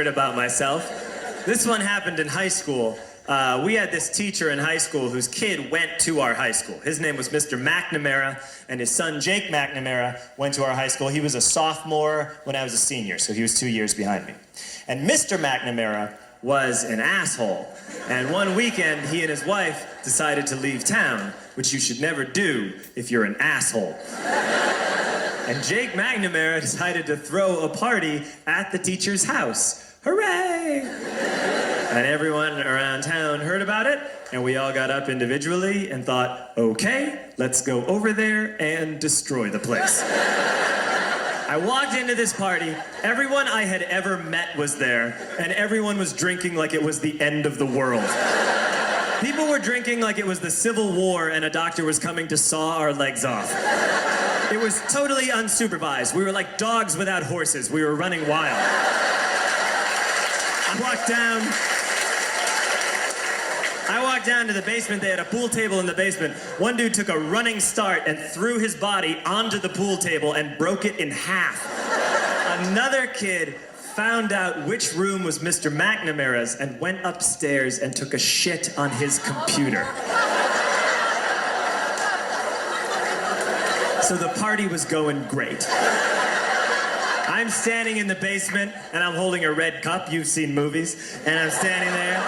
heard about myself. This one happened in high school. We had this teacher in high school whose kid went to our high school. His name was Mr. McNamara, and his son Jake McNamara went to our high school. He was a sophomore when I was a senior, so he was 2 years behind me. And Mr. McNamara was an asshole. And one weekend, he and his wife decided to leave town, which you should never do if you're an asshole. And Jake McNamara decided to throw a party at the teacher's house. Hooray! And everyone around town heard about it, and we all got up individually and thought, okay, let's go over there and destroy the place. I walked into this party, everyone I had ever met was there, and everyone was drinking like it was the end of the world. People were drinking like it was the Civil War and a doctor was coming to saw our legs off. It was totally unsupervised. We were like dogs without horses. We were running wild. I walked down to the basement. They had a pool table in the basement. One dude took a running start and threw his body onto the pool table and broke it in half. Another kid found out which room was Mr. McNamara's and went upstairs and took a shit on his computer. So the party was going great. I'm standing in the basement, and I'm holding a red cup. You've seen movies. And I'm standing there,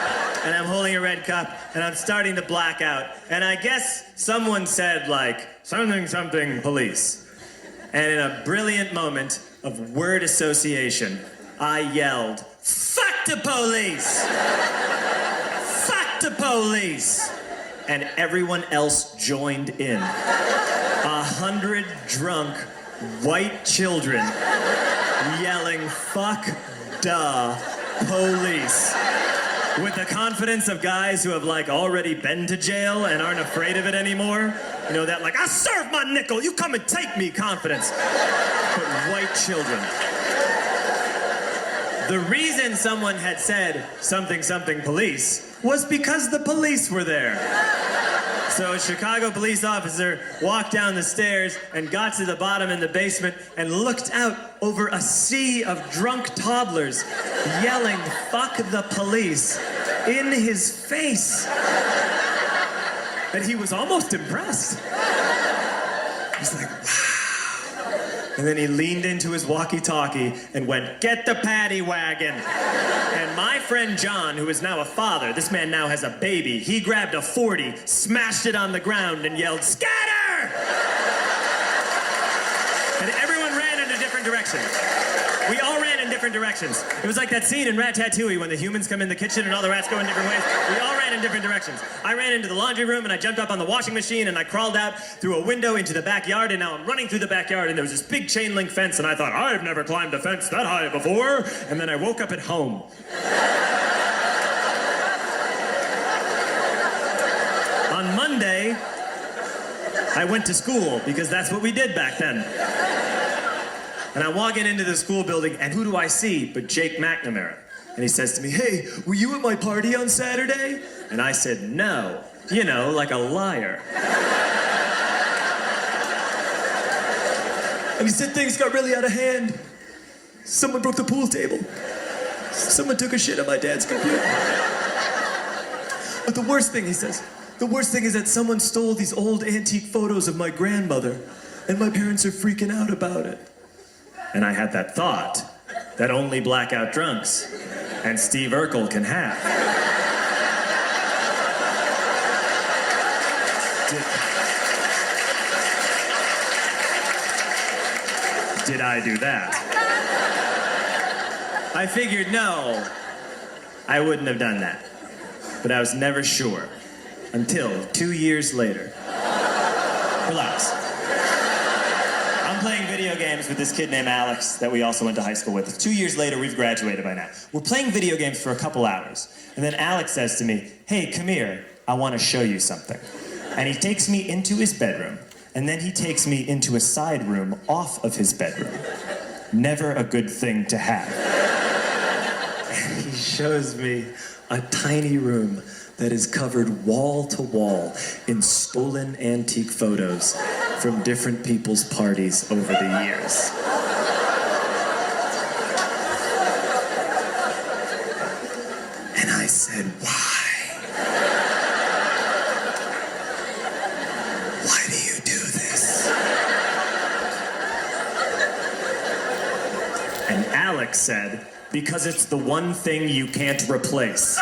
and I'm holding a red cup, and I'm starting to black out. And I guess someone said, like, something, something, police. And in a brilliant moment of word association, I yelled, fuck the police! Fuck the police! And everyone else joined in. 100 drunk white children yelling, fuck the police. With the confidence of guys who have like already been to jail and aren't afraid of it anymore. You know, that like, I'll serve my nickel, you come and take me confidence. But white children. The reason someone had said something, something police was because the police were there. So a Chicago police officer walked down the stairs and got to the bottom in the basement and looked out over a sea of drunk toddlers yelling, fuck the police, in his face. And he was almost impressed. He's like, wow. And then he leaned into his walkie-talkie and went, get the paddy wagon. And my friend John, who is now a father, this man now has a baby, he grabbed a 40, smashed it on the ground and yelled, scatter! And everyone ran in a different direction. We all ran in different directions. It was like that scene in Ratatouille when the humans come in the kitchen and all the rats go in different ways. We all ran in different directions. I ran into the laundry room and I jumped up on the washing machine and I crawled out through a window into the backyard, and now I'm running through the backyard and there was this big chain link fence and I thought, I've never climbed a fence that high before. And then I woke up at home. On Monday, I went to school because that's what we did back then. And I'm walking into the school building, and who do I see but Jake McNamara? And he says to me, hey, were you at my party on Saturday? And I said, no. You know, like a liar. And he said things got really out of hand. Someone broke the pool table. Someone took a shit on my dad's computer. But the worst thing, he says, the worst thing is that someone stole these old antique photos of my grandmother, and my parents are freaking out about it. And I had that thought that only blackout drunks and Steve Urkel can have. Did I do that? I figured no, I wouldn't have done that. But I was never sure until 2 years later. Relax. I'm playing video games with this kid named Alex that we also went to high school with. 2 years later, we've graduated by now. We're playing video games for a couple hours. And then Alex says to me, hey, come here, I want to show you something. And he takes me into his bedroom, and then he takes me into a side room off of his bedroom. Never a good thing to have. And he shows me a tiny room that is covered wall to wall in stolen antique photos from different people's parties over the years. Alex said, because it's the one thing you can't replace.